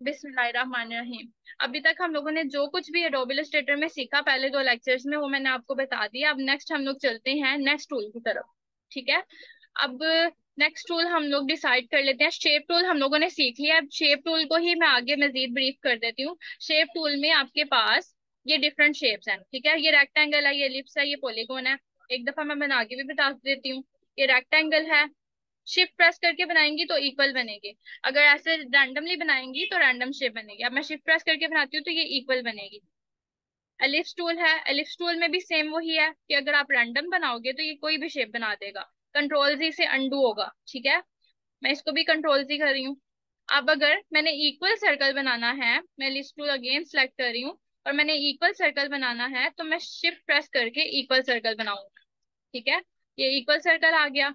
बिस्मिल्लाहिर्रहमानिर्रहीम। अभी तक हम लोगों ने जो कुछ भी एडोबे इलस्ट्रेटर में सीखा पहले दो लेक्चर्स में, वो मैंने आपको बता दिया। अब नेक्स्ट हम लोग चलते हैं नेक्स्ट टूल की तरफ। ठीक है। अब नेक्स्ट टूल हम लोग डिसाइड कर लेते हैं। शेप टूल हम लोगों ने सीख लिया। अब शेप टूल को ही मैं आगे मजीद ब्रीफ कर देती हूँ। शेप टूल में आपके पास ये डिफरेंट शेप्स हैं। ठीक है, ये रेक्टेंगल है, ये एलिप्स है, ये पॉलीगॉन है। एक दफा मैं बना के भी बता देती हूँ। ये रेक्टेंगल है, शिफ्ट प्रेस करके बनाएंगी तो इक्वल बनेगी। अगर ऐसे रैंडमली बनाएंगी तो रैंडम शेप बनेगी। अब मैं शिफ्ट प्रेस करके बनाती हूँ तो ये इक्वल बनेगी। एलिप्स टूल है, एलिप्स टूल में भी सेम वही है कि अगर आप रैंडम बनाओगे तो ये कोई भी शेप बना देगा। कंट्रोल जी से अंडू होगा। ठीक है, मैं इसको भी कंट्रोल जी कर रही हूँ। अब अगर मैंने इक्वल सर्कल बनाना है, मैं लिस्ट टूल अगेन सेलेक्ट कर रही हूँ और मैंने इक्वल सर्कल बनाना है तो मैं शिफ्ट प्रेस करके इक्वल सर्कल बनाऊंगा। ठीक है, ये इक्वल सर्कल आ गया।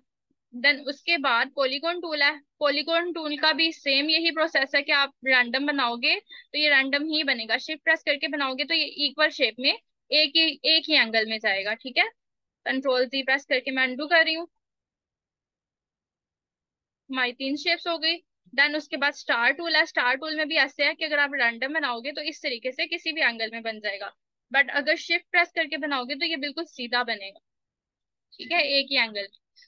देन उसके बाद पॉलीगॉन टूल है। पॉलीगॉन टूल का भी सेम यही प्रोसेस है कि आप रैंडम बनाओगे तो ये रैंडम ही बनेगा। शिफ्ट प्रेस करके बनाओगे तो ये इक्वल शेप में एक ही एंगल में जाएगा। ठीक है, कंट्रोल जी प्रेस करके मैं अनडू कर रही हूँ। हमारी तीन शेप्स हो गई। देन उसके बाद स्टार टूल है। स्टार टूल में भी ऐसे है कि अगर आप रैंडम बनाओगे तो इस तरीके से किसी भी एंगल में बन जाएगा, बट अगर शिफ्ट प्रेस करके बनाओगे तो ये बिल्कुल सीधा बनेगा। ठीक है, एक ही एंगल।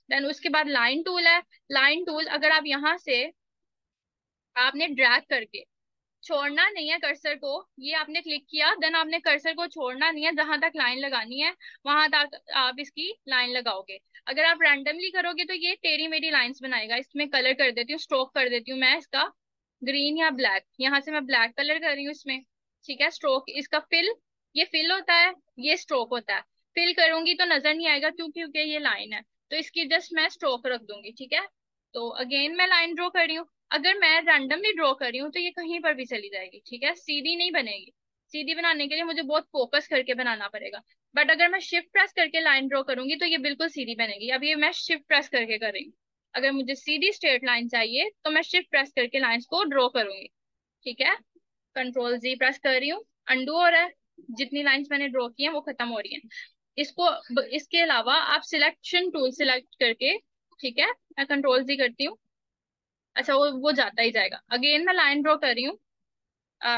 देन उसके बाद लाइन टूल है। लाइन टूल अगर आप यहाँ से आपने ड्रैग करके छोड़ना नहीं है कर्सर को, ये आपने क्लिक किया, देन आपने कर्सर को छोड़ना नहीं है, जहां तक लाइन लगानी है वहां तक आप इसकी लाइन लगाओगे। अगर आप रैंडमली करोगे तो ये टेढ़ी मेढ़ी लाइंस बनाएगा। इसमें कलर कर देती हूँ, स्ट्रोक कर देती हूँ मैं इसका ग्रीन या ब्लैक। यहाँ से मैं ब्लैक कलर कर रही हूँ इसमें। ठीक है, स्ट्रोक इसका फिल, ये फिल होता है, ये स्ट्रोक होता है। फिल करूंगी तो नजर नहीं आएगा क्योंकि ये लाइन है, तो इसकी जस्ट मैं स्ट्रोक रख दूंगी। ठीक है, तो अगेन मैं लाइन ड्रॉ कर रही हूँ। अगर मैं रैंडमली ड्रॉ कर रही हूँ तो ये कहीं पर भी चली जाएगी। ठीक है, सीधी नहीं बनेगी। सीधी बनाने के लिए मुझे बहुत फोकस करके बनाना पड़ेगा। बट अगर मैं शिफ्ट प्रेस करके लाइन ड्रॉ करूंगी तो ये बिल्कुल सीधी बनेगी। अब ये मैं शिफ्ट प्रेस करके कर रही हूँ। अगर मुझे सीधी स्ट्रेट लाइन चाहिए तो मैं शिफ्ट प्रेस करके लाइंस को ड्रॉ करूंगी। ठीक है, कंट्रोल जी प्रेस कर रही हूँ, अंडू हो रहा है। जितनी लाइंस मैंने ड्रॉ की हैं वो खत्म हो रही हैं। इसके अलावा आप सिलेक्शन टूल सिलेक्ट करके, ठीक है, मैं कंट्रोल जी करती हूँ। अच्छा, वो जाता ही जाएगा। अगेन मैं लाइन ड्रॉ कर रही हूँ।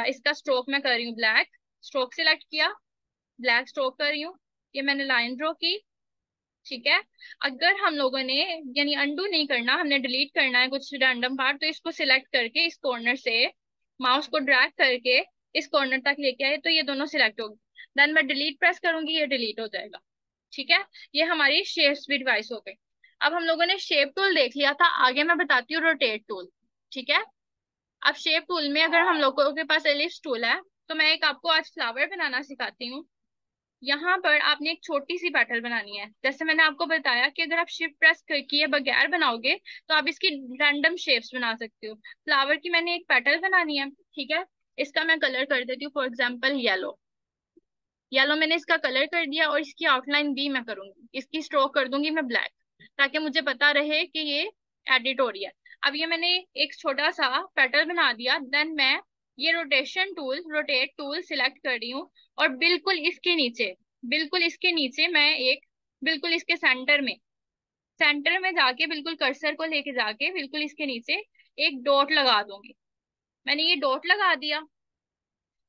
इसका स्ट्रोक मैं कर रही हूँ ब्लैक। स्ट्रोक सिलेक्ट किया, ब्लैक स्ट्रोक कर रही हूँ। ये मैंने लाइन ड्रॉ की। ठीक है, अगर हम लोगों ने यानी अंडू नहीं करना, हमने डिलीट करना है कुछ रैंडम पार्ट, तो इसको सिलेक्ट करके इस कॉर्नर से माउस को ड्रैग करके इस कॉर्नर तक लेके आए तो ये दोनों सिलेक्ट होगी। देन मैं डिलीट प्रेस करूंगी, ये डिलीट हो जाएगा। ठीक है, ये हमारी शेप्स भी डिवाइस हो गई। अब हम लोगों ने शेप टूल देख लिया था, आगे मैं बताती हूँ रोटेट टूल। ठीक है, अब शेप टूल में अगर हम लोगों के पास एलिप्स टूल है तो मैं एक आपको आज फ्लावर बनाना सिखाती हूँ। यहाँ पर आपने एक छोटी सी पेटल बनानी है। जैसे मैंने आपको बताया कि अगर आप शिफ्ट प्रेस किए बगैर बनाओगे तो आप इसकी रैंडम शेप्स बना सकते हो। फ्लावर की मैंने एक पेटल बनानी है। ठीक है, इसका मैं कलर कर देती हूँ, फॉर एग्जाम्पल येलो। येलो मैंने इसका कलर कर दिया और इसकी आउटलाइन भी मैं करूंगी, इसकी स्ट्रोक कर दूंगी मैं ब्लैक, ताकि मुझे पता रहे कि ये एडिटोरियल। अब ये मैंने एक छोटा सा पेटल बना दिया। देन मैं ये rotation tool, rotate tool select कर रही हूँ और बिल्कुल इसके नीचे मैं एक, बिल्कुल इसके सेंटर में जाके बिल्कुल कर्सर को लेके जाके बिल्कुल इसके नीचे एक डॉट लगा दूंगी। मैंने ये डॉट लगा दिया।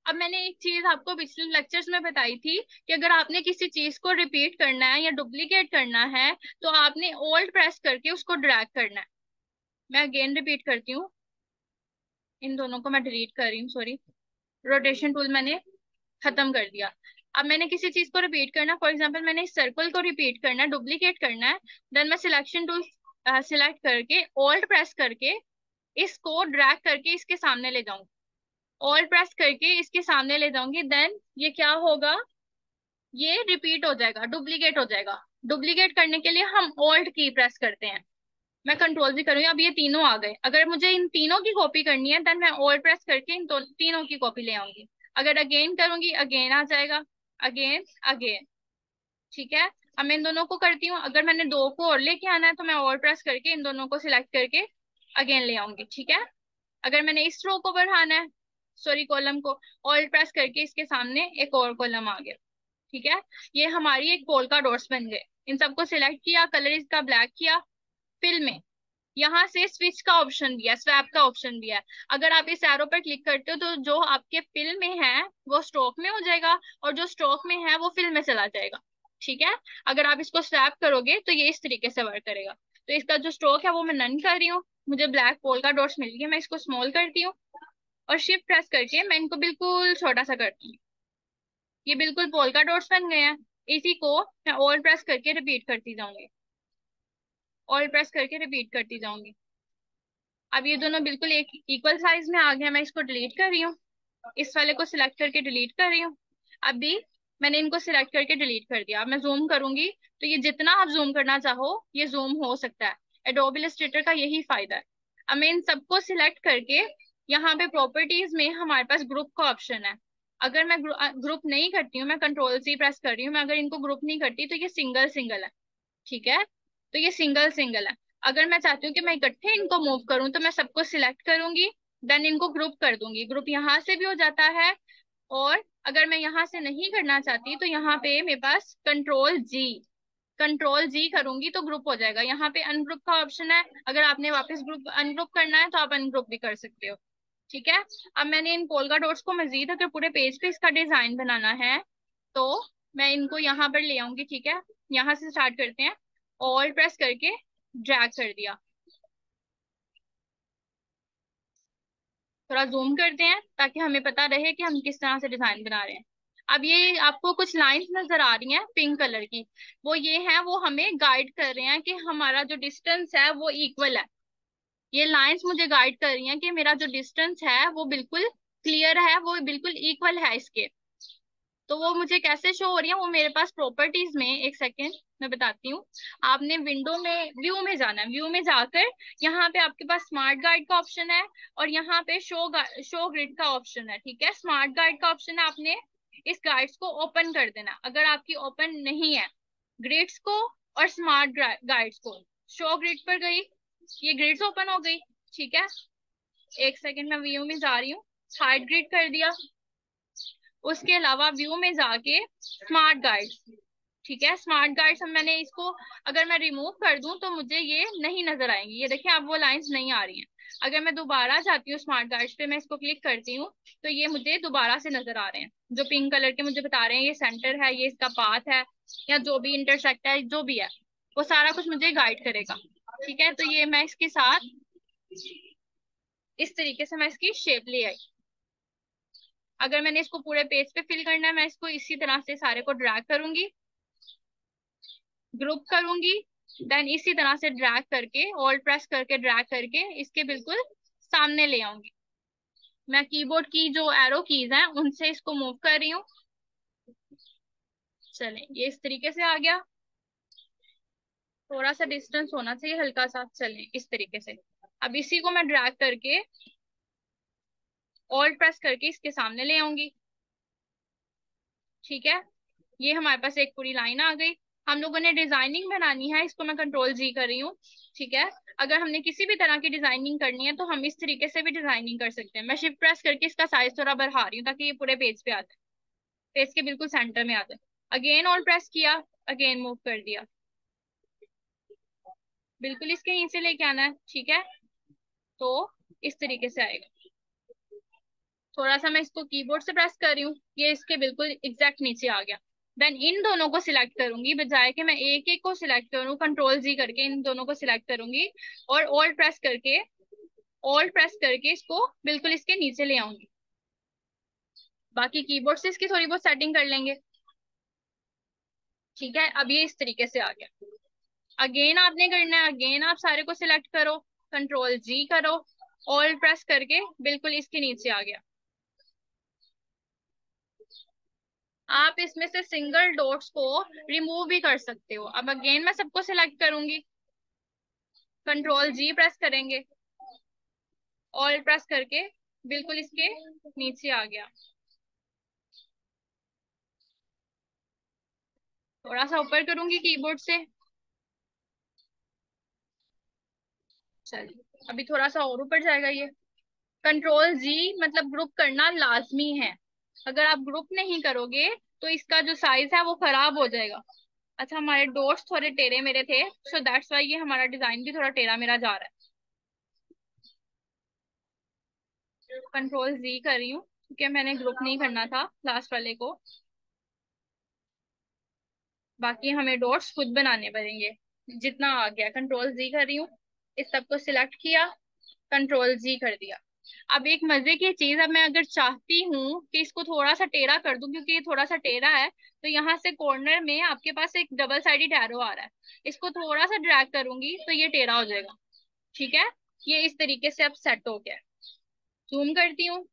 अब मैंने एक चीज आपको पिछले लेक्चर्स में बताई थी कि अगर आपने किसी चीज को रिपीट करना है या डुप्लीकेट करना है तो आपने ओल्ड प्रेस करके उसको ड्रैग करना है। मैं अगेन रिपीट करती हूँ, इन दोनों को मैं डिलीट कर रही हूँ, सॉरी। रोटेशन टूल मैंने खत्म कर दिया। अब मैंने किसी चीज को रिपीट करना, फॉर एग्जांपल मैंने इस सर्कल को रिपीट करना है, डुप्लीकेट करना है। देन मैं सिलेक्शन टूल सिलेक्ट करके ओल्ड प्रेस करके इसको ड्रैग करके इसके सामने ले जाऊंगी। ऑल प्रेस करके इसके सामने ले जाऊंगी। देन ये क्या होगा, ये रिपीट हो जाएगा, डुप्लीकेट हो जाएगा। डुप्लीकेट करने के लिए हम ऑल्ट की प्रेस करते हैं। मैं कंट्रोल भी करूंगी। अब ये तीनों आ गए। अगर मुझे इन तीनों की कॉपी करनी है देन मैं ऑल्ट प्रेस करके इन तीनों की कॉपी ले आऊंगी। अगर अगेन करूंगी अगेन आ जाएगा, अगेन अगेन। ठीक है, अब मैं इन दोनों को करती हूँ। अगर मैंने दो को और लेके आना है तो मैं ऑल्ट प्रेस करके इन दोनों को सिलेक्ट करके अगेन ले आऊंगी। ठीक है, अगर मैंने इस रो को बढ़ाना है, सॉरी कॉलम को, ऑल्ट प्रेस करके इसके सामने एक और कॉलम आ गया। ठीक है, ये हमारी एक पोल का डॉट्स बन गए। इन सबको सिलेक्ट किया, कलर इसका ब्लैक किया, फिल में यहाँ से स्विच का ऑप्शन भी है, स्वैप का ऑप्शन भी है। अगर आप इस एरो पर क्लिक करते हो तो जो आपके फिल में है वो स्ट्रोक में हो जाएगा, और जो स्ट्रोक में है वो फिल में चला जाएगा। ठीक है। अगर आप इसको स्वैप करोगे तो ये इस तरीके से वर्क करेगा। तो इसका जो स्ट्रोक है वो मैं नन कर रही हूँ। मुझे ब्लैक पोल्का डॉट्स मिल गई, मैं इसको स्मॉल करती हूँ और शिफ्ट प्रेस करके मैं इनको बिल्कुल छोटा सा करती हूँ। ये बिल्कुल पोल्का डॉट्स बन गए हैं। इसी को मैं ऑल प्रेस करके रिपीट करती जाऊंगी, ऑल प्रेस करके रिपीट करती जाऊंगी। अब ये दोनों बिल्कुल एक इक्वल साइज में आ गए। मैं इसको डिलीट कर रही हूँ, इस वाले को सिलेक्ट करके डिलीट कर रही हूँ। अभी मैंने इनको सिलेक्ट करके डिलीट कर दिया। अब मैं जूम करूंगी तो ये जितना आप जूम करना चाहो ये जूम हो सकता है। एडोब इलस्ट्रेटर का यही फायदा है। अब मैं इन सबको सिलेक्ट करके यहाँ पे प्रॉपर्टीज में हमारे पास ग्रुप का ऑप्शन है। अगर मैं ग्रुप नहीं करती हूँ, मैं कंट्रोल सी प्रेस कर रही हूँ, मैं अगर इनको ग्रुप नहीं करती तो ये सिंगल सिंगल है। ठीक है। तो ये सिंगल सिंगल है। अगर मैं चाहती हूँ कि मैं इकट्ठे इनको मूव करूँ तो मैं सबको सिलेक्ट करूंगी, देन इनको ग्रुप कर दूंगी। ग्रुप यहाँ से भी हो जाता है। और अगर मैं यहाँ से नहीं करना चाहती तो यहाँ पे मेरे पास कंट्रोल जी करूंगी तो ग्रुप हो जाएगा। यहाँ पे अनग्रुप का ऑप्शन है, अगर आपने वापस ग्रुप अनग्रुप करना है तो आप अनग्रुप भी कर सकते हो। ठीक है। अब मैंने इन पोल्का डॉट्स को मजीद अगर पूरे पेज पे इसका डिजाइन बनाना है तो मैं इनको यहाँ पर ले आऊंगी। ठीक है। यहाँ से स्टार्ट करते हैं। ऑल प्रेस करके ड्रैग कर दिया। थोड़ा जूम करते हैं ताकि हमें पता रहे कि हम किस तरह से डिजाइन बना रहे हैं। अब ये आपको कुछ लाइंस नजर आ रही हैं पिंक कलर की, वो ये है, वो हमें गाइड कर रहे हैं कि हमारा जो डिस्टेंस है वो इक्वल है। ये लाइंस मुझे गाइड कर रही हैं कि मेरा जो डिस्टेंस है वो बिल्कुल क्लियर है, वो बिल्कुल इक्वल है इसके। तो वो मुझे कैसे शो हो रही है, वो मेरे पास प्रॉपर्टीज में, एक सेकेंड मैं बताती हूँ। आपने विंडो में व्यू में जाना है, व्यू में जाकर यहाँ पे आपके पास स्मार्ट गाइड का ऑप्शन है और यहाँ पे शो ग्रिड का ऑप्शन है। ठीक है। स्मार्ट गाइड का ऑप्शन है, आपने इस गाइड्स को ओपन कर देना। अगर आपकी ओपन नहीं है ग्रिड्स को और स्मार्ट गाइड्स को, शो ग्रिड पर गई, ये ग्रिड्स ओपन हो गई। ठीक है। एक सेकेंड मैं व्यू में जा रही हूँ, हाइड ग्रिड कर दिया। उसके अलावा व्यू में जाके स्मार्ट गाइड्स, ठीक है, स्मार्ट गाइड्स हम मैंने इसको अगर मैं रिमूव कर दूं तो मुझे ये नहीं नजर आएंगी। ये देखिए अब वो लाइंस नहीं आ रही हैं। अगर मैं दोबारा जाती हूँ स्मार्ट गाइड्स पे, मैं इसको क्लिक करती हूँ तो ये मुझे दोबारा से नजर आ रहे हैं। जो पिंक कलर के मुझे बता रहे हैं ये सेंटर है, ये इसका पाथ है, या जो भी इंटरसेक्ट है, जो भी है वो सारा कुछ मुझे गाइड करेगा। ठीक है। तो ये मैं इसके साथ इस तरीके से मैं इसकी शेप ले आई। अगर मैंने इसको पूरे पेज पे फिल करना है, मैं इसको इसी तरह से सारे को ड्रैग करूंगी, ग्रुप करूंगी, देन इसी तरह से ड्रैग करके, ऑल्ट प्रेस करके ड्रैग करके इसके बिल्कुल सामने ले आऊंगी। मैं कीबोर्ड की जो एरो कीज हैं उनसे इसको मूव कर रही हूँ। चलें, ये इस तरीके से आ गया। थोड़ा सा डिस्टेंस होना चाहिए हल्का सा। चलें इस तरीके से। अब इसी को मैं ड्रैग करके ऑल्ट प्रेस करके इसके सामने ले आऊंगी। ठीक है। ये हमारे पास एक पूरी लाइन आ गई। हम लोगों ने डिजाइनिंग बनानी है, इसको मैं कंट्रोल जी कर रही हूँ। ठीक है। अगर हमने किसी भी तरह की डिजाइनिंग करनी है तो हम इस तरीके से भी डिजाइनिंग कर सकते हैं। मैं शिफ्ट प्रेस करके इसका साइज थोड़ा बढ़ा रही हूँ ताकि ये पूरे पेज पे आ जाए, पेज के बिल्कुल सेंटर में आ जाए। अगेन ऑल प्रेस किया, अगेन मूव कर दिया, बिल्कुल इसके नीचे लेके आना है। ठीक है। तो इस तरीके से आएगा। थोड़ा सा मैं इसको कीबोर्ड से प्रेस कर रही हूँ, ये इसके बिल्कुल एग्जैक्ट नीचे आ गया। देन इन दोनों को सिलेक्ट करूंगी, बजाय कि मैं एक एक को सिलेक्ट करूँ, कंट्रोल जी करके इन दोनों को सिलेक्ट करूंगी और ऑल्ट प्रेस करके इसको बिल्कुल इसके नीचे ले आऊंगी। बाकी कीबोर्ड से इसकी थोड़ी बहुत सेटिंग कर लेंगे। ठीक है। अब ये इस तरीके से आ गया। अगेन आपने करना है, अगेन आप सारे को सिलेक्ट करो, कंट्रोल जी करो, ऑल्ट प्रेस करके बिल्कुल इसके नीचे आ गया। आप इसमें से सिंगल डॉट्स को रिमूव भी कर सकते हो। अब अगेन मैं सबको सिलेक्ट करूंगी, कंट्रोल जी प्रेस करेंगे, ऑल प्रेस करके बिल्कुल इसके नीचे आ गया। थोड़ा सा ऊपर करूंगी कीबोर्ड से। चलिए अभी थोड़ा सा और ऊपर जाएगा ये। कंट्रोल जी मतलब ग्रुप करना लाजमी है। अगर आप ग्रुप नहीं करोगे तो इसका जो साइज है वो खराब हो जाएगा। अच्छा, हमारे डॉट्स थोड़े टेढ़े मेरे थे, सो दैट्स वाई ये हमारा डिजाइन भी थोड़ा टेढ़ा मेरा जा रहा है। कंट्रोल जी कर रही हूँ क्योंकि मैंने ग्रुप नहीं करना था लास्ट वाले को। बाकी हमें डॉट्स खुद बनाने पड़ेंगे। जितना आ गया कंट्रोल जी कर रही हूँ, इस सबको सिलेक्ट किया, कंट्रोल जी कर दिया। अब एक मजे की चीज, अब मैं अगर चाहती हूँ कि इसको थोड़ा सा टेढ़ा कर दूं, क्योंकि ये थोड़ा सा टेढ़ा है, तो यहाँ से कॉर्नर में आपके पास एक डबल साइडेड एरो आ रहा है, इसको थोड़ा सा ड्रैग करूंगी तो ये टेढ़ा हो जाएगा। ठीक है, ये इस तरीके से अब सेट हो गया। जूम करती हूँ।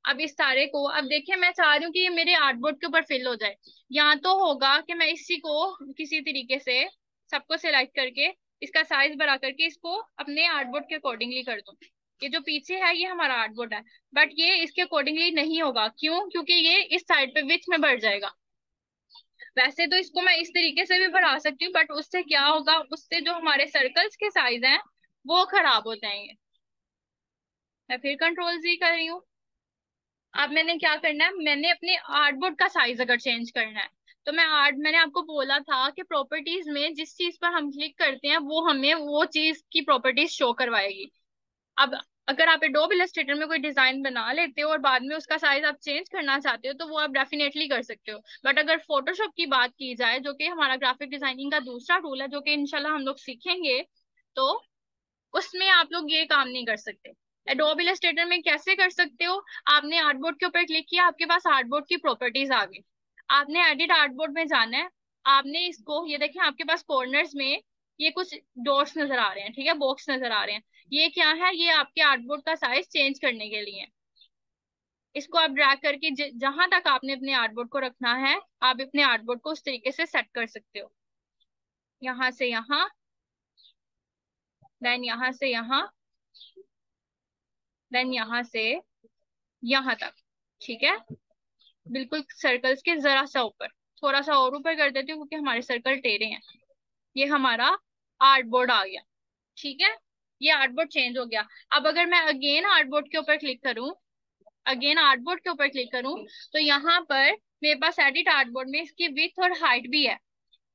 अब इस सारे को, अब देखिए मैं चाह रही हूँ कि ये मेरे आर्टबोर्ड के ऊपर फिल हो जाए। यहाँ तो होगा कि मैं इसी को किसी तरीके से सबको सिलेक्ट करके इसका साइज बढ़ा करके इसको अपने आर्टबोर्ड के अकॉर्डिंगली कर दूँ। ये जो पीछे है ये हमारा आर्टबोर्ड है, बट ये इसके अकॉर्डिंगली नहीं होगा। क्यों? क्योंकि ये इस साइड पे विच में बढ़ जाएगा। वैसे तो इसको मैं इस तरीके से भी बढ़ा सकती हूँ, बट उससे क्या होगा, उससे जो हमारे सर्कल्स के साइज हैं वो खराब हो जाएंगे। मैं फिर कंट्रोल जी कर रही हूँ। अब मैंने क्या करना है, मैंने अपने आर्टबोर्ड का साइज अगर चेंज करना है, तो मैंने आपको बोला था कि प्रॉपर्टीज में जिस चीज पर हम क्लिक करते हैं वो हमें वो चीज की प्रॉपर्टीज शो करवाएगी। अब अगर आप एडोब इलस्ट्रेटर में कोई डिजाइन बना लेते हो और बाद में उसका साइज आप चेंज करना चाहते हो तो वो आप डेफिनेटली कर सकते हो। बट अगर फोटोशॉप की बात की जाए, जो कि हमारा ग्राफिक डिजाइनिंग का दूसरा टूल है, जो कि इंशाल्लाह हम लोग सीखेंगे, तो उसमें आप लोग ये काम नहीं कर सकते। एडोब इलस्ट्रेटर में कैसे कर सकते हो? आपने आर्टबोर्ड के ऊपर क्लिक किया, आपके पास आर्टबोर्ड की प्रॉपर्टीज आ गई, आपने एडिट आर्टबोर्ड में जाना है। आपने इसको, ये देखिए आपके पास कॉर्नर्स में ये कुछ डॉट्स नजर आ रहे हैं, ठीक है, बॉक्स नजर आ रहे हैं। ये क्या है? ये आपके आर्टबोर्ड का साइज चेंज करने के लिए है। इसको आप ड्रैग करके जहां तक आपने अपने आर्टबोर्ड को रखना है, आप अपने आर्टबोर्ड को उस तरीके से सेट कर सकते हो। यहाँ से यहाँ, देन यहाँ से यहाँ, देन यहाँ से यहाँ तक। ठीक है, बिल्कुल सर्कल्स के जरा सा ऊपर, थोड़ा सा और ऊपर कर देती हूँ क्योंकि हमारे सर्कल टेढ़े हैं। ये हमारा आर्टबोर्ड आ गया। ठीक है, ये आर्टबोर्ड चेंज हो गया। अब अगर मैं अगेन आर्टबोर्ड के ऊपर क्लिक करूं, अगेन आर्टबोर्ड के ऊपर क्लिक करूं, तो यहाँ पर मेरे पास एडिट आर्टबोर्ड में इसकी विथ और हाइट भी है।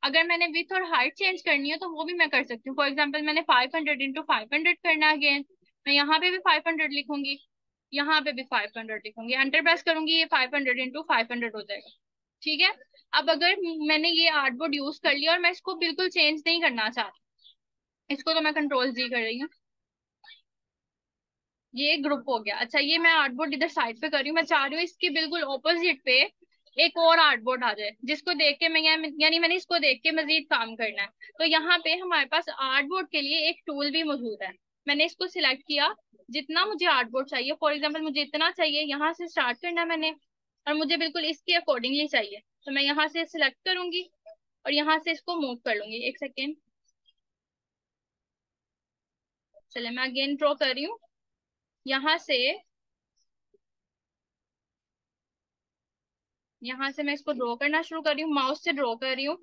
अगर मैंने विथ और हाइट चेंज करनी है तो वो भी मैं कर सकती हूँ। फॉर एग्जाम्पल मैंने 500 × 500 करना है अगेन, मैं यहाँ पे भी 500 लिखूंगी, यहाँ पे भी 500 लिखूंगी, एंटर प्रेस करूंगी, ये 500 × 500 हो जाएगा। ठीक है, अब अगर मैंने ये आर्टबोर्ड यूज कर लिया और मैं इसको बिल्कुल चेंज नहीं करना चाहती, इसको तो मैं कंट्रोल जी कर रही हूँ, ये ग्रुप हो गया। अच्छा, ये मैं आर्टबोर्ड इधर साइड पे कर रही हूँ, मैं चाह रही हूँ इसके बिल्कुल ऑपोजिट पे एक और आर्टबोर्ड आ जाए जिसको देख के मैं यानी मैंने इसको देख के मजीद काम करना है। तो यहाँ पे हमारे पास आर्टबोर्ड के लिए एक टूल भी मौजूद है। मैंने इसको सिलेक्ट किया, जितना मुझे आर्टबोर्ड चाहिए, फॉर एग्जाम्पल मुझे इतना चाहिए, यहाँ से स्टार्ट करना है मैंने, और मुझे बिल्कुल इसके अकॉर्डिंगली चाहिए, तो मैं यहाँ से सिलेक्ट करूंगी और यहाँ से इसको मूव कर लूंगी। एक सेकेंड, चले मैं अगेन ड्रॉ कर रही हूँ। यहाँ से, यहाँ से मैं इसको ड्रॉ करना शुरू कर रही हूँ, माउस से ड्रॉ कर रही हूँ,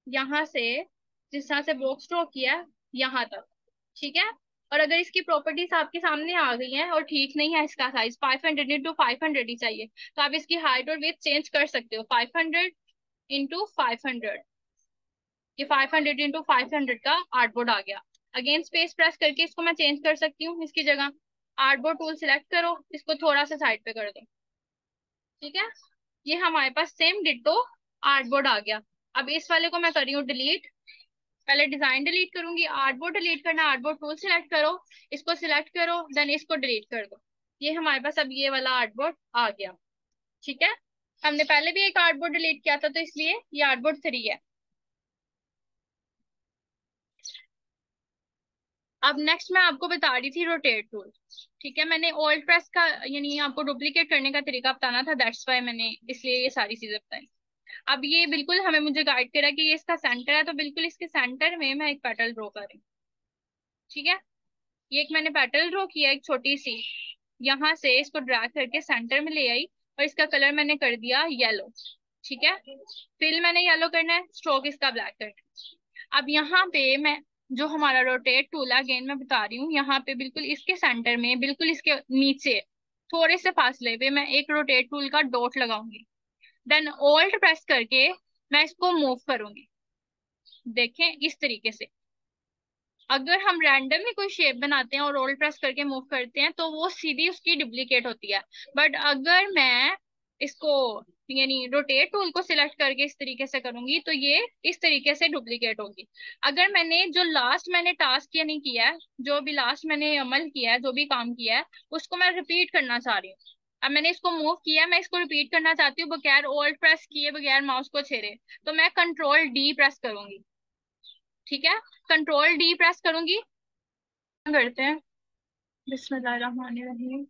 यहाँ से जिस तरह से बॉक्स ड्रॉ किया यहाँ तक। ठीक है, और अगर इसकी प्रॉपर्टीज आपके सामने आ गई हैं और ठीक नहीं है, इसका साइज 500 × 500 ही चाहिए, तो आप इसकी हाइट और विड्थ चेंज कर सकते हो। 500 × 500, ये 500 × 500 का आर्टबोर्ड आ गया। अगेन स्पेस प्रेस करके इसको मैं चेंज कर सकती हूँ इसकी जगह। आर्टबोर्ड टूल सिलेक्ट करो, इसको थोड़ा सा साइड पे कर दो। ठीक है, ये हमारे पास सेम डिट्टो आर्टबोर्ड आ गया। अब इस वाले को मैं कर रही हूँ डिलीट। पहले डिजाइन डिलीट करूंगी, आर्टबोर्ड डिलीट करना, आर्टबोर्ड टूल सिलेक्ट करो, इसको सिलेक्ट करो, देन इसको डिलीट कर दो। ये हमारे पास अब ये वाला आर्टबोर्ड आ गया। ठीक है, हमने पहले भी एक आर्टबोर्ड डिलीट किया था तो इसलिए ये आर्टबोर्ड 3 है। अब नेक्स्ट मैं आपको बता रही थी रोटेट टूल। ठीक है, मैंने ऑल्ट प्रेस का यानी आपको डुप्लीकेट करने का तरीका बताना था, दैट्स वाई मैंने इसलिए ये सारी चीजें बताई। अब ये बिल्कुल हमें मुझे गाइड करा कि ये इसका सेंटर है, तो बिल्कुल इसके सेंटर में मैं एक पेटल ड्रॉ कर रही हूँ। ठीक है, ये एक मैंने पेटल ड्रॉ किया एक छोटी सी, यहाँ से इसको ड्रैग करके सेंटर में ले आई और इसका कलर मैंने कर दिया येलो। ठीक है, फिल मैंने येलो करना है, स्ट्रोक इसका ब्लैक करना है। अब यहाँ पे मैं, जो हमारा रोटेट टूल है अगेन मैं बता रही हूँ, यहाँ पे बिल्कुल इसके सेंटर में, बिल्कुल इसके नीचे थोड़े से फासले पे मैं एक रोटेट टूल का डॉट लगाऊंगी, देन ऑल्ट प्रेस करके मैं इसको मूव करूंगी। देखें इस तरीके से, अगर हम रैंडमली कोई शेप बनाते हैं और रोल प्रेस करके मूव करते हैं तो वो सीधी उसकी डुप्लीकेट होती है। बट अगर मैं इसको यानी रोटेट टूल को सिलेक्ट करके इस तरीके से करूंगी तो ये इस तरीके से डुप्लीकेट होगी। अगर मैंने जो लास्ट मैंने टास्क यानी किया है, जो भी लास्ट मैंने अमल किया है, जो भी काम किया है, उसको मैं रिपीट करना चाह रही हूँ। अब मैंने इसको मूव किया, मैं इसको रिपीट करना चाहती हूँ बगैर ओल्ड प्रेस किए, बगैर माउस को छेड़े। तो मैं कंट्रोल डी प्रेस करूंगी। ठीक है, कंट्रोल डी प्रेस करूंगी। करते हैं, बिस्मिल्लाहिर्रहमानिर्रहीम।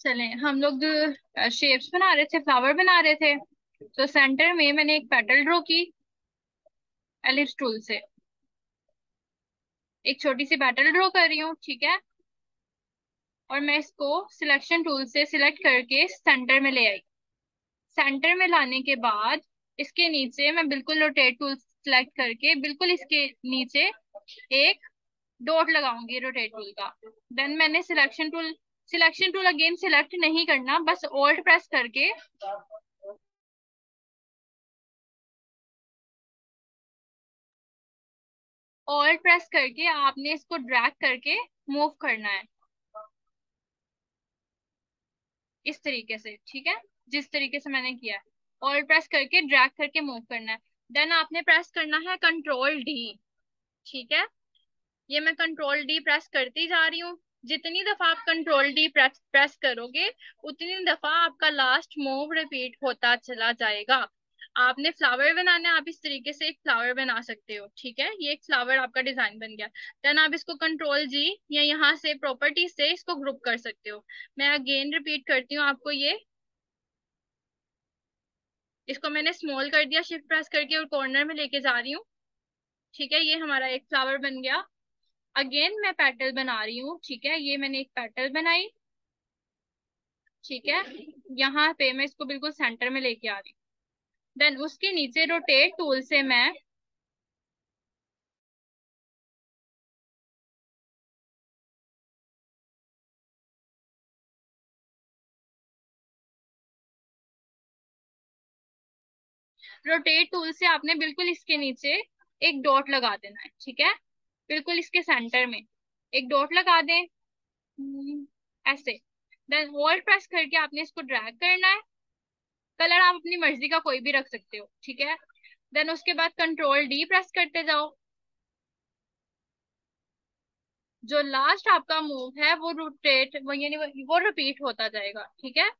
चलें, हम लोग शेप्स बना रहे थे, फ्लावर बना रहे थे। तो सेंटर में मैंने एक पेटल ड्रॉ की एलिप्स टूल से। एक छोटी सी पेटल ड्रॉ कर रही हूँ, ठीक है। और मैं इसको सिलेक्शन टूल से सिलेक्ट करके सेंटर में ले आई। सेंटर में लाने के बाद इसके नीचे मैं बिल्कुल रोटेट टूल सिलेक्ट करके बिल्कुल इसके नीचे एक डॉट लगाऊंगी रोटेट टूल का। देन मैंने सिलेक्शन टूल अगेन सिलेक्ट नहीं करना, बस ओल्ड प्रेस करके आपने इसको ड्रैग करके मूव करना है इस तरीके से, ठीक है। जिस तरीके से मैंने किया है, ओल्ड प्रेस करके ड्रैग करके मूव करना है। देन आपने प्रेस करना है कंट्रोल डी, ठीक है। ये मैं कंट्रोल डी प्रेस करती जा रही हूँ। जितनी दफा आप कंट्रोल डी प्रेस करोगे उतनी दफा आपका लास्ट मूव रिपीट होता चला जाएगा। आपने फ्लावर बनाना है, आप इस तरीके से एक फ्लावर बना सकते हो, ठीक है। ये एक फ्लावर आपका डिजाइन बन गया। देन आप इसको कंट्रोल जी या यहाँ से प्रॉपर्टी से इसको ग्रुप कर सकते हो। मैं अगेन रिपीट करती हूँ आपको ये। इसको मैंने स्मॉल कर दिया शिफ्ट प्रेस करके और कॉर्नर में लेके जा रही हूँ, ठीक है। ये हमारा एक फ्लावर बन गया। अगेन मैं पेटल बना रही हूँ, ठीक है। ये मैंने एक पेटल बनाई, ठीक है। यहाँ पे मैं इसको बिल्कुल सेंटर में लेके आ रही हूँ। देन उसके नीचे रोटेट टूल से मैं रोटेट टूल से आपने बिल्कुल इसके नीचे एक डॉट लगा देना है, ठीक है। बिल्कुल इसके सेंटर में एक डॉट लगा दें। ऐसे। देन होल्ड प्रेस करके आपने इसको ड्रैग करना है। कलर आप अपनी मर्जी का कोई भी रख सकते हो, ठीक है। देन उसके बाद कंट्रोल डी प्रेस करते जाओ। जो लास्ट आपका मूव है वो रोटेट वो यानी वो रिपीट होता जाएगा, ठीक है।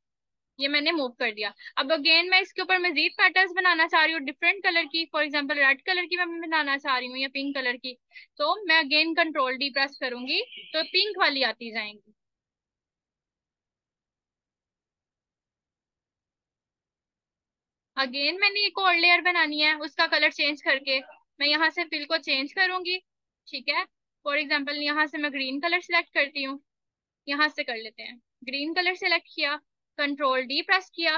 ये मैंने मूव कर दिया। अब अगेन मैं इसके ऊपर मजीद पैटर्न्स बनाना चाह रही हूँ डिफरेंट कलर की, फॉर एग्जांपल रेड कलर की मैं बनाना चाह रही हूँ या पिंक कलर की। तो मैं अगेन कंट्रोल डी प्रेस करूंगी तो पिंक वाली आती जाएंगी। अगेन मैंने एक और लेयर बनानी है, उसका कलर चेंज करके मैं यहाँ से फिल को चेंज करूंगी, ठीक है। फॉर एग्जाम्पल यहाँ से मैं ग्रीन कलर सिलेक्ट करती हूँ। यहाँ से कर लेते हैं, ग्रीन कलर सिलेक्ट किया, कंट्रोल डी प्रेस किया,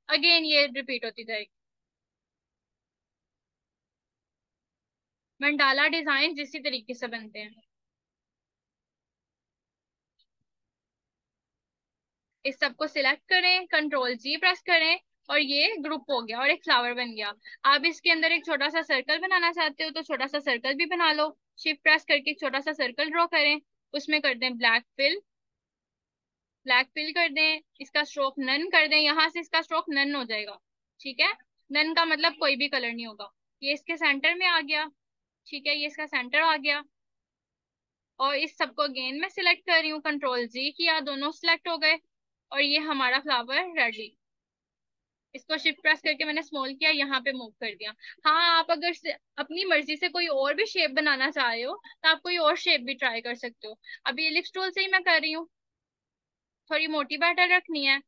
अगेन ये रिपीट होती जाएगी। मंडाला डिजाइन इसी तरीके से बनते हैं। इस सबको सिलेक्ट करें, कंट्रोल जी प्रेस करें, और ये ग्रुप हो गया और एक फ्लावर बन गया। आप इसके अंदर एक छोटा सा सर्कल बनाना चाहते हो तो छोटा सा सर्कल भी बना लो। शिफ्ट प्रेस करके एक छोटा सा सर्कल ड्रॉ करें, उसमें कर दें ब्लैक फिल। ब्लैक फिल कर दें, इसका स्ट्रोक नन कर दें, यहाँ से इसका स्ट्रोक नन हो जाएगा, ठीक है। नन का मतलब कोई भी कलर नहीं होगा। ये इसके सेंटर में आ गया, ठीक है। ये इसका सेंटर आ गया। और इस सबको अगेन मैं सिलेक्ट कर रही हूँ, कंट्रोल जी किया, दोनों सिलेक्ट हो गए। और ये हमारा फ्लावर रेडी। इसको शिफ्ट प्रेस करके मैंने स्मॉल किया, यहाँ पे मूव कर दिया। हाँ, आप अगर अपनी मर्जी से कोई और भी शेप बनाना चाह रहे हो तो आप कोई और शेप भी ट्राई कर सकते हो। अभी एलिप्स टूल से ही मैं कर रही हूँ, थोड़ी मोटी बैटर रखनी है।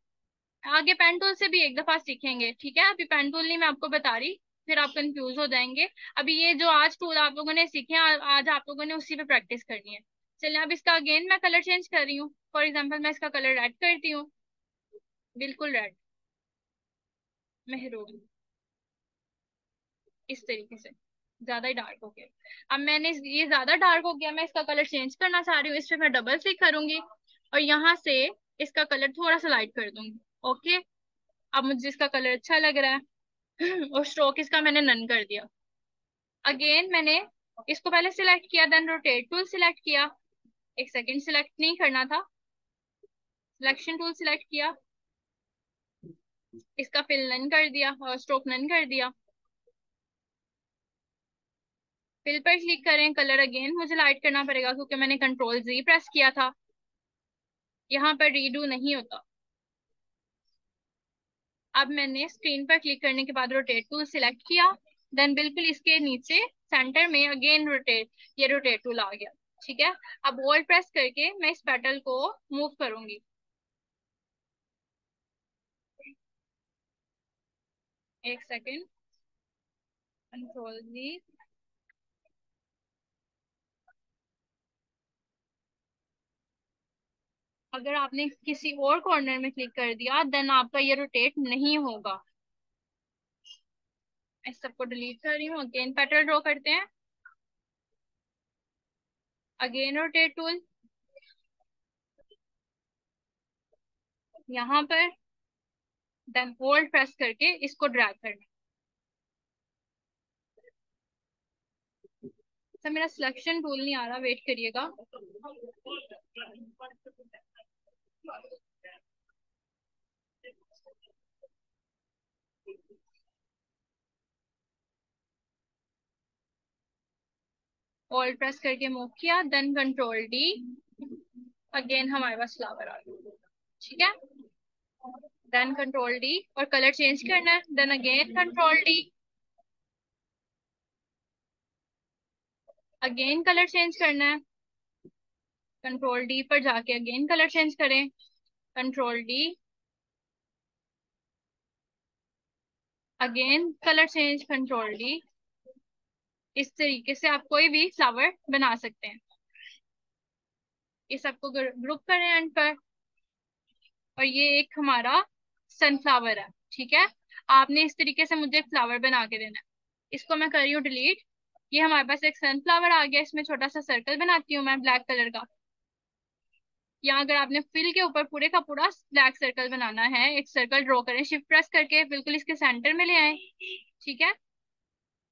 आगे पेन टूल से भी एक दफा सीखेंगे, ठीक है। अभी पेन टूल नहीं मैं आपको बता रही। फिर आप कंफ्यूज हो जाएंगे। अभी ये जो आज टूल आप लोगों ने सीखे हैं, आज आप लोगों ने उसी पे प्रैक्टिस करनी है। चलिए अब इसका अगेन मैं कलर चेंज कर रही हूँ। फॉर एग्जाम्पल मैं इसका कलर रेड करती हूँ, बिल्कुल रेड, मेहरून, इस तरीके से। ज्यादा ही डार्क हो गया। अब मैंने ये ज्यादा डार्क हो गया, मैं इसका कलर चेंज करना चाह रही हूँ, इस पे मैं डबल क्लिक करूंगी और यहाँ से इसका कलर थोड़ा सा लाइट कर दूंगी। ओके, अब मुझे इसका कलर अच्छा लग रहा है और स्ट्रोक इसका मैंने नन कर दिया। अगेन मैंने इसको पहले सिलेक्ट किया, देन रोटेट टूल सिलेक्ट किया। एक सेकंड, सिलेक्ट नहीं करना था, सिलेक्शन टूल सिलेक्ट किया, इसका फिल नन कर दिया और स्ट्रोक नन कर दिया। फिल पर क्लिक करें, कलर अगेन मुझे लाइट करना पड़ेगा क्योंकि मैंने कंट्रोल जी प्रेस किया था, यहाँ पर रीडू नहीं होता। अब मैंने स्क्रीन पर क्लिक करने के बाद रोटेट टूल सिलेक्ट किया, देन बिल्कुल इसके नीचे सेंटर में अगेन रोटेट, ये रोटेट टूल आ गया। ठीक है, अब होल्ड प्रेस करके मैं इस पेटल को मूव करूंगी। एक सेकेंड, कंट्रोल जी। अगर आपने किसी और कॉर्नर में क्लिक कर दिया देन आपका ये रोटेट नहीं होगा। इस सबको डिलीट कर रही हूँ, अगेन पेटल ड्रॉ करते हैं, अगेन रोटेट टूल, यहाँ पर, देन होल्ड प्रेस करके इसको ड्रैग करना। सर मेरा सिलेक्शन टूल नहीं आ रहा, वेट करिएगा। होल्ड प्रेस करके मूव किया, देन कंट्रोल डी, अगेन हमारे पास फ्लावर आ गया। ठीक है, देन कंट्रोल डी और कलर चेंज करना है, then again control D, again colour change करना है, कंट्रोल डी पर जाके अगेन कलर चेंज करें, control D, again colour change, control D. इस तरीके से आप कोई भी फ्लावर बना सकते हैं। ये सबको ग्रुप करें एंड पर, और ये एक हमारा सनफ्लावर है। ठीक है, आपने इस तरीके से मुझे एक फ्लावर बना के देना है। इसको मैं कर रही हूँ डिलीट। ये हमारे पास एक सनफ्लावर आ गया, इसमें छोटा सा सर्कल बनाती हूँ मैं ब्लैक कलर का। यहाँ अगर आपने फिल के ऊपर पूरे का पूरा ब्लैक सर्कल बनाना है, एक सर्कल ड्रॉ करें, शिफ्ट प्रेस करके बिल्कुल इसके सेंटर में ले आए। ठीक है,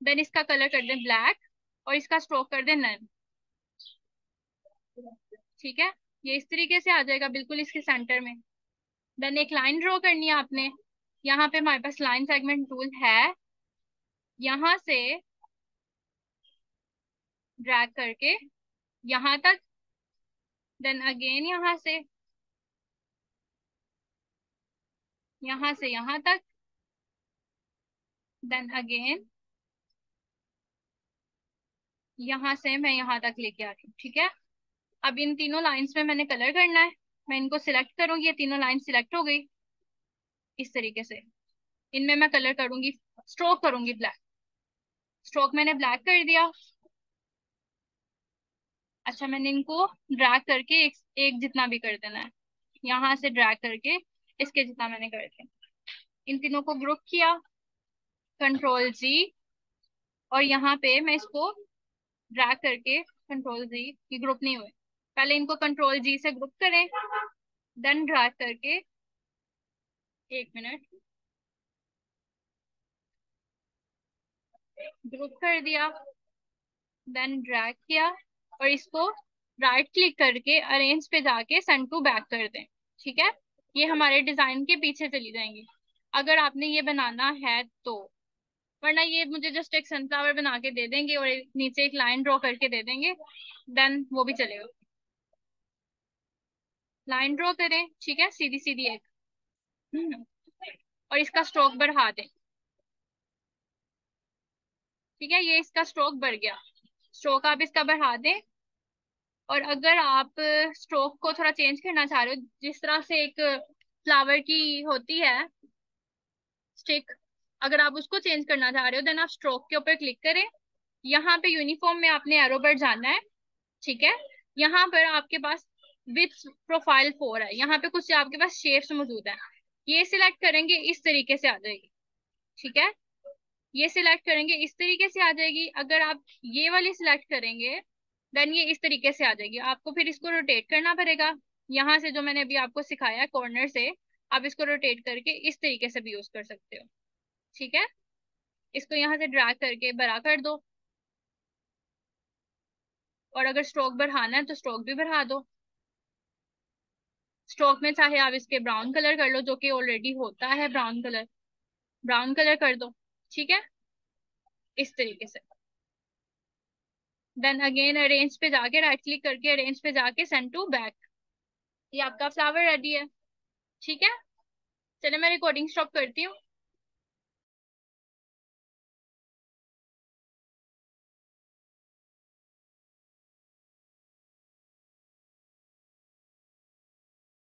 देन इसका कलर कर दें ब्लैक और इसका स्ट्रोक कर दें नन। ठीक है, ये इस तरीके से आ जाएगा बिल्कुल इसके सेंटर में। देन एक लाइन ड्रॉ करनी है आपने। यहाँ पे हमारे पास लाइन सेगमेंट टूल है, यहाँ से ड्रैग करके यहाँ तक, देन अगेन यहाँ से यहाँ तक, देन अगेन यहाँ से मैं यहाँ तक लेके आ रही हूँ। ठीक है, अब इन तीनों लाइंस में मैंने कलर करना है, मैं इनको सिलेक्ट करूंगी, ये तीनों लाइन सिलेक्ट हो गई। इस तरीके से इनमें मैं कलर करूंगी, स्ट्रोक करूंगी ब्लैक, स्ट्रोक मैंने ब्लैक कर दिया। अच्छा, मैंने इनको ड्रैग करके एक जितना भी कर देना है, यहाँ से ड्रैग करके इसके जितना मैंने कर दिया। इन तीनों को ग्रुप किया, कंट्रोल जी, और यहाँ पे मैं इसको ड्रैग करके, कंट्रोल जी, ये ग्रुप नहीं हुए, पहले इनको कंट्रोल जी से ग्रुप करें, देन ड्रैग करके, एक मिनट, ग्रुप कर दिया, देन ड्रैग किया और इसको राइट क्लिक करके अरेंज पे जाके सेंड टू बैक कर दें। ठीक है, ये हमारे डिजाइन के पीछे चली जाएंगी अगर आपने ये बनाना है तो, वरना ये मुझे जस्ट एक सनफ्लावर बना के दे देंगे और नीचे एक लाइन ड्रॉ करके दे देंगे, देन वो भी चलेगा। लाइन ड्रॉ करें, ठीक है, सीधी सीधी एक, और इसका स्ट्रोक बढ़ा दें। ठीक है, ये इसका स्ट्रोक बढ़ गया, स्ट्रोक आप इसका बढ़ा दें। और अगर आप स्ट्रोक को थोड़ा चेंज करना चाह रहे हो, जिस तरह से एक फ्लावर की होती है स्टिक, अगर आप उसको चेंज करना चाह रहे हो देन आप स्ट्रोक के ऊपर क्लिक करें। यहाँ पे यूनिफॉर्म में आपने एरो पर जाना है। ठीक है। यहाँ पर आपके पास विथ प्रोफाइल 4 है, यहाँ पे कुछ आपके पास शेप्स मौजूद है। ये सिलेक्ट करेंगे इस तरीके से आ जाएगी। ठीक है। ये सिलेक्ट करेंगे इस तरीके से आ जाएगी। अगर आप ये वाली सिलेक्ट करेंगे देन ये इस तरीके से आ जाएगी। आपको फिर इसको रोटेट करना पड़ेगा। यहाँ से जो मैंने अभी आपको सिखाया है कॉर्नर से आप इसको रोटेट करके इस तरीके से भी यूज कर सकते हो। ठीक है। इसको यहाँ से ड्रैग करके बड़ा कर दो, और अगर स्ट्रोक बढ़ाना है तो स्ट्रोक भी बढ़ा दो। स्ट्रोक में चाहे आप इसके ब्राउन कलर कर लो, जो कि ऑलरेडी होता है ब्राउन कलर, ब्राउन कलर कर दो। ठीक है। इस तरीके से देन अगेन अरेंज पे जाके राइट क्लिक करके अरेंज पे जाके सेंड टू बैक, ये आपका फ्लावर रेडी है। ठीक है। चलिए मैं रिकॉर्डिंग स्टॉप करती हूँ।